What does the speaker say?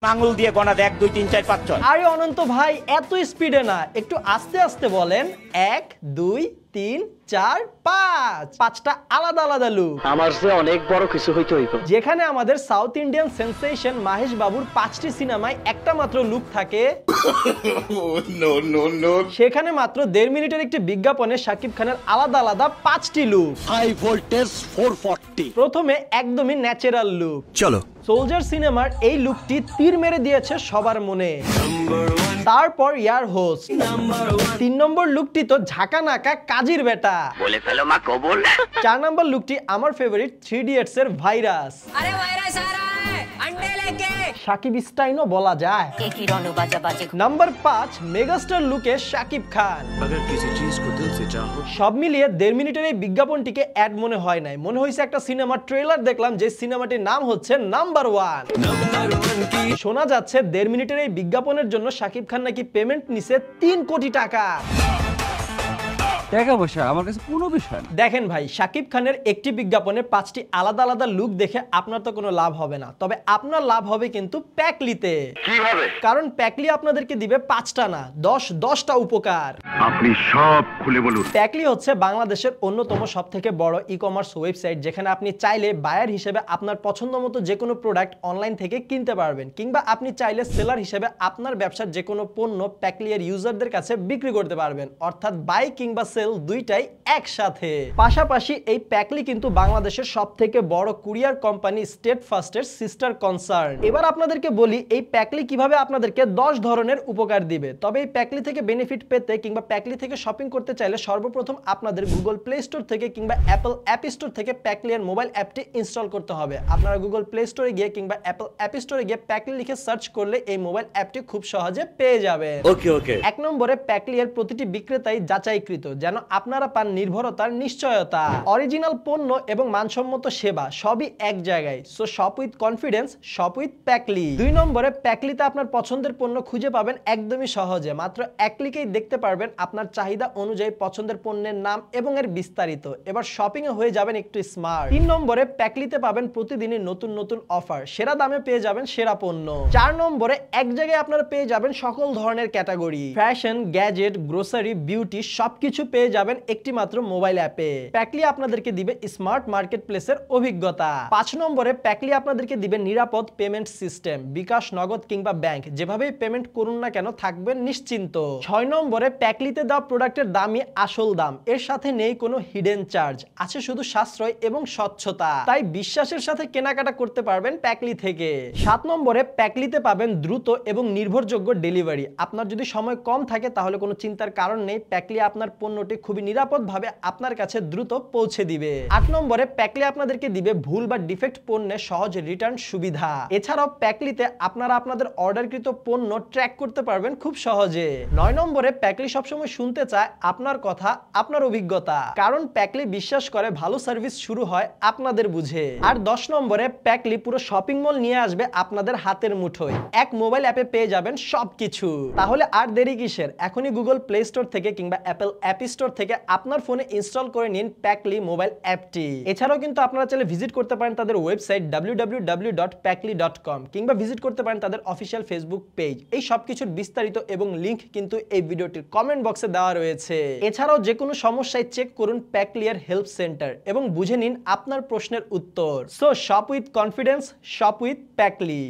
আঙুল দিয়ে গোনা দেখ 2 3 4 5 6। আরে অনন্ত ভাই এত স্পিডে না, একটু আস্তে আস্তে বলেন। 1 2 3 4 5, 5টা আলাদা আলাদা লুক। আমার যে অনেক বড় কিছু হইতে হইব। যেখানে আমাদের সাউথ ইন্ডিয়ান সেন্সেশন মাহেশ বাবুর 5টি সিনেমায় একটা মাত্র লুক থাকে, সেখানে মাত্র 1.5 মিনিটের একটি বিজ্ঞাপনে শাকিব খানের আলাদা আলাদা 5টি লুক। High voltage 440। প্রথমে একদমই ন্যাচারাল লুক। চলো। সোলজার সিনেমার এই লুকটি তীর মেরে দিয়েছে সবার মনে। তারপর ইয়ার হোস্ট 3 নম্বর লুকটি তো ঝাঁকা নাকা কাজীর বেটা বলে ফেলো মা কবুল। 4 নম্বর লুকটি আমার ফেভারিট 3 ইডিয়টস এর ভাইরাস। अरे वायरस आ रहा है अंडे लेके। শাকিব স্টাইনও বলা যায়। নাম্বার 5 মেগাস্টার লুকে শাকিব খান। अगर किसी चीज को दिल से चाहो। সব মিলিয়ে 1.5 মিনিটের এই বিজ্ঞাপনটিকে অ্যাড মনে হয় নাই, মনে হয়েছে একটা সিনেমার ট্রেলার দেখলাম, যে সিনেমাটির নাম হচ্ছে নাম্বার 1। শোনা যাচ্ছে 1.5 মিনিটের এই বিজ্ঞাপনের জন্য শাকিব খান নাকি পেমেন্ট নিছে 3 কোটি টাকা। টাকা পয়সা আমার কাছে কোনো বিষয় না। দেখেন ভাই, শাকিব খানের একটি বিজ্ঞাপনে 5টি আলাদা আলাদা লুক দেখে আপনার তো কোনো লাভ হবে না, তবে আপনার লাভ হবে কিন্তু প্যাকলিতে। কিভাবে? কারণ প্যাকলি আপনাদেরকে দিবে 5টা না 10টা উপকার। আপনি সব খুলে বলুন। প্যাকলি হচ্ছে বাংলাদেশের অন্যতম সবথেকে বড় ই-কমার্স ওয়েবসাইট, যেখানে আপনি চাইলে বায়ার হিসেবে আপনার পছন্দ মতো যে কোনো প্রোডাক্ট অনলাইন থেকে কিনতে পারবেন, কিংবা আপনি চাইলে সেলার হিসেবে আপনার ব্যবসার যে কোনো পণ্য প্যাকলি এর ইউজারদের কাছে বিক্রি করতে পারবেন, অর্থাৎ বাই কিংবা সেল দুইটাই একসাথে। পাশাপাশি এই প্যাকলি কিন্তু বাংলাদেশের সবথেকে বড় কুরিয়ার কোম্পানি স্টেট ফার্স্টের সিস্টার কনসার্ন। এবার আপনাদেরকে বলি এই প্যাকলি কিভাবে আপনাদেরকে 10 ধরনের উপকার দিবে। তবে এই প্যাকলি থেকে বেনিফিট পেতে কিংবা প্যাকলি থেকে শপিং করতে চাইলে সর্বপ্রথম আপনাদের গুগল প্লে স্টোর থেকে কিংবা অ্যাপল অ্যাপ স্টোর থেকে প্যাকলি এর মোবাইল অ্যাপটি ইনস্টল করতে হবে। আপনারা গুগল প্লে স্টোরে গিয়ে কিংবা অ্যাপল অ্যাপ স্টোরে গিয়ে প্যাকলি লিখে সার্চ করলে এই মোবাইল অ্যাপটি খুব সহজে পেয়ে যাবেন। ওকে ওকে। 1 নম্বরে প্যাকলি এর প্রতিটি বিক্রেতাই যাচাইকৃত, যেন আপনারা পান নির্ভরতার নিশ্চয়তা। অরিজিনাল পণ্য এবং মানসম্মত সেবা সবই এক জায়গায়। So shop with confidence, shop with Packly. 2 নম্বরে প্যাকলিতে আপনার পছন্দের পণ্য খুঁজে পাবেন একদমই সহজে। মাত্র 1 ক্লিকেই দেখতে পারবেন আপনার চাহিদা অনুযায়ী পছন্দের পণ্যের নাম এবং এর বিস্তারিত। এবার শপিং এ হয়ে যাবেন একটু স্মার্ট। 3 নম্বরে প্যাকলিতে পাবেন প্রতিদিনই নতুন নতুন অফার, সেরা দামে পেয়ে যাবেন সেরা পণ্য। 4 নম্বরে এক জায়গায় আপনারা পেয়ে যাবেন সকল ধরনের category, fashion, gadget, grocery, beauty সবকিছু পেয়ে যাবেন একটি মাত্র মোবাইল অ্যাপে। প্যাকলি আপনাদেরকে দিবে স্মার্ট মার্কেট প্লেসের অভিজ্ঞতা। 5 নম্বরে প্যাকলি আপনাদেরকে দিবে নিরাপদ পেমেন্ট সিস্টেম, বিকাশ, নগদ কিংবা ব্যাংক, যেভাবেই পেমেন্ট করুন না কেন থাকবেন নিশ্চিন্ত। 6 নম্বরে প্যাকলিতে দেওয়া প্রোডাক্টের দামই আসল দাম, এর সাথে নেই কোনো হিডেন চার্জ, আছে শুধু সাশ্রয় এবং স্বচ্ছতা, তাই বিশ্বাসের সাথে কেনাকাটা করতে পারবেন প্যাকলি থেকে। 7 নম্বরে প্যাকলিতে পাবেন দ্রুত এবং নির্ভরযোগ্য ডেলিভারি। আপনার যদি সময় কম থাকে তাহলে কোনো চিন্তার কারণ নেই, প্যাকলি আপনার পণ্যটি খুবই নিরাপদভাবে আপনার কাছে দ্রুত পৌঁছে দিবে। 8 নম্বরে প্যাকলি আপনাদেরকে দিবে ভুল বা ডিফেক্ট পণ্যে সহজ রিটার্ন সুবিধা। এছাড়াও প্যাকলিতে আপনারা আপনাদের অর্ডারকৃত পণ্য ট্র্যাক করতে পারবেন খুব সহজে। 9 নম্বরে প্যাকলি সবসময় শুনতে চায় আপনার কথা, আপনার অভিজ্ঞতা, কারণ প্যাকলি বিশ্বাস করে ভালো সার্ভিস শুরু হয় আপনাদের বুঝে। আর 10 নম্বরে প্যাকলি পুরো শপিং মল নিয়ে আসবে আপনাদের হাতের মুঠোয়, এক মোবাইল অ্যাপে পেয়ে যাবেন সবকিছু। তাহলে আর দেরি কিসের, এখনই গুগল প্লে স্টোর থেকে কিংবা অ্যাপল অ্যাপ স্টোর থেকে আপনার ফোনে ইনস্টল করে নিন প্যাকলি মোবাইল অ্যাপটি। এছাড়াও কিন্তু আপনারা চাইলে ভিজিট করতে পারেন তাদের ওয়েবসাইট www.pakli.com কিংবা ভিজিট করতে পারেন তাদের অফিসিয়াল ফেসবুক পেজ। এই সবকিছুর বিস্তারিত এবং লিংক কিন্তু এই ভিডিওটির কমেন্ট বক্সে দেওয়া রয়েছে। এছাড়াও যে কোনো সমস্যায় চেক করুন প্যাকলি এর হেল্প সেন্টার এবং বুঝে নিন আপনার প্রশ্নের উত্তর। So shop with confidence, shop with প্যাকলি।